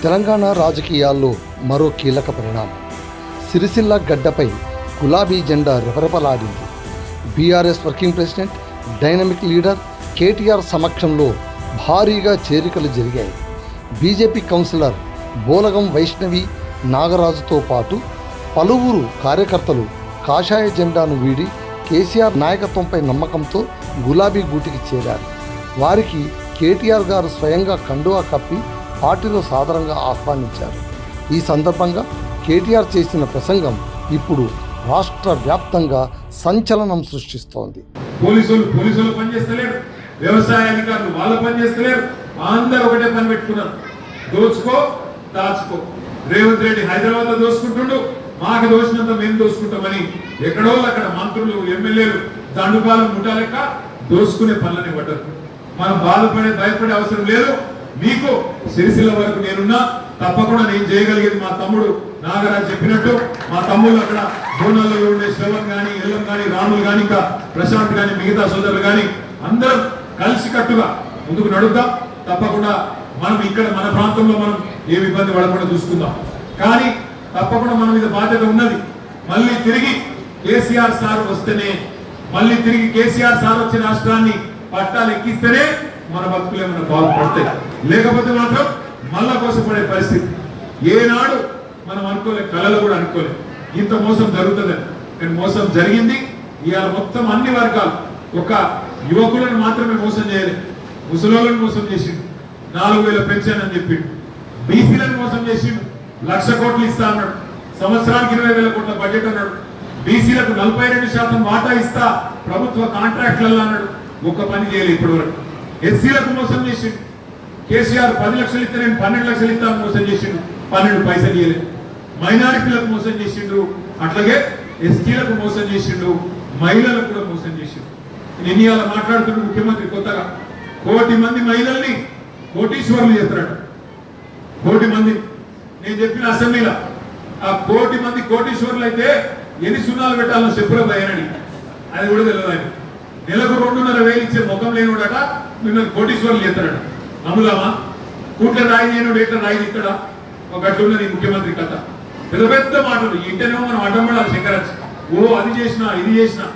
తెలంగాణ రాజకీయాల్లో మరో కీలక పరిణామం. సిరిసిల్ల గడ్డపై గులాబీ జెండా రెపరెపలాడింది. BRS working president, dynamic leader KTR సమక్షంలో భారీగా చేరికలు జరిగాయి. బీజేపీ కౌన్సిలర్ బోలగం వైష్ణవి నాగరాజుతో పాటు పలువురు కార్యకర్తలు కాషాయ జెండాను వీడి కేసీఆర్ నాయకత్వంపై నమ్మకంతో గులాబీ గూటికి చేరారు. వారికి కేటీఆర్ గారు స్వయంగా కండువా కప్పి పార్టీలో సాదరంగా ఆహ్వానించారు. ఈ సందర్భంగా కేటీఆర్ చేసిన ప్రసంగం ఇప్పుడు రాష్ట్ర వ్యాప్తంగా సంచలనం సృష్టిస్తోంది. పోలీసులు పనిచేస్తలేరు, వ్యవసాయ అధికారులు వాళ్ళు పనిచేస్తలేరు, అందరూ ఒకటే పని పెట్టుకున్నారు, దోచుకో దాచుకో. రేవంత్ రెడ్డి హైదరాబాద్ లో దోచుకుంటుండు, మాకు దోచినంత మేము దోచుకుంటామని ఎక్కడో అక్కడ మంత్రులు ఎమ్మెల్యేలు దండుపాలు ముఠాలెక్క దోచుకునే పనులని పడ్డారు. మనం భయపడే అవసరం లేదు. మీకు సిరిసిల్ల వరకు నేనున్నా, తప్పకుండా నేను చేయగలిగేది మా తమ్ముడు నాగరాజు చెప్పినట్టు మా తమ్ముళ్ళు అక్కడ బోనాల్లో ఉండే శ్రవణ్ కానీ, ఎల్లం కానీ, రాములు కానీ, ఇంకా ప్రశాంత్ కానీ, మిగతా సోదరులు కానీ అందరం కలిసి కట్టుగా ముందుకు నడుద్దాం. తప్పకుండా మనం ఇక్కడ మన ప్రాంతంలో మనం ఏమి ఇబ్బంది పడకుండా చూసుకుందాం. కానీ తప్పకుండా మన మీద బాధ్యత ఉన్నది. మళ్ళీ తిరిగి కేసీఆర్ సార్ వస్తేనే, మళ్ళీ తిరిగి కేసీఆర్ సార్ వచ్చే రాష్ట్రాన్ని పట్టాలు ఎక్కిస్తేనే మన బతుకులు ఏమైనా బాగుపడతాయి. లేకపోతే మాత్రం మళ్ళా కోసం పడే పరిస్థితి. ఏనాడు మనం అనుకోలే, కళలు కూడా అనుకోలే ఇంత మోసం జరుగుతుందని. కానీ మోసం జరిగింది. ఇవాళ మొత్తం అన్ని వర్గాలు, ఒక యువకులను మాత్రమే మోసం చేయలేదు, ముసలోళ్ళను మోసం చేసిండు, 4000 పెన్షన్ అని చెప్పిండు, బీసీలను మోసం చేసిండు, 1,00,000 కోట్లు ఇస్తా అన్నాడు, సంవత్సరానికి 20,000 కోట్ల బడ్జెట్ అన్నాడు, బీసీలకు 42% వాటా ఇస్తా ప్రభుత్వ కాంట్రాక్ట్లలో అన్నాడు. ఒక్క పని చేయలేదు ఇప్పటి వరకు. ఎస్సీలకు మోసం చేసిండు. కేసీఆర్ 10 లక్షలు ఇస్తే నేను 12 లక్షలు ఇస్తాను మోసం చేసిండు, 12 పైసలు ఇవ్వలేదు. మైనారిటీలకు మోసం చేసిండు, అట్లాగే ఎస్టీలకు మోసం చేసిండు, మహిళలకు కూడా మోసం చేసిండు. నేను ఇవాళ మాట్లాడుతున్న ముఖ్యమంత్రి కొత్తగా 1 కోటి మంది మహిళల్ని కోటీశ్వరులు చేస్తాడు. 1 కోటి మంది నేను చెప్పిన అసెంబ్లీలో ఆ 1 కోటి మంది కోటీశ్వరులు అయితే ఎన్ని సున్నాలు పెట్టాలని చెప్పుల భయనని అది కూడా తెలియదు. ఆయన నెలకు 2,500 ఇచ్చే ముఖం లేనుడట మిమ్మల్ని కోటీశ్వరులు చేస్తాడు. అమలామా కూట్ల రాయి లేనుడు ఎట్లా రాయి ఇక్కడ ఒక గట్లున్నది ముఖ్యమంత్రి కథ. పెద్ద పెద్ద మాటలు ఇంటనేమో మనం అడ్డం పడాలి. శంకరాజ్ ఓ అది చేసినా ఇది చేసినా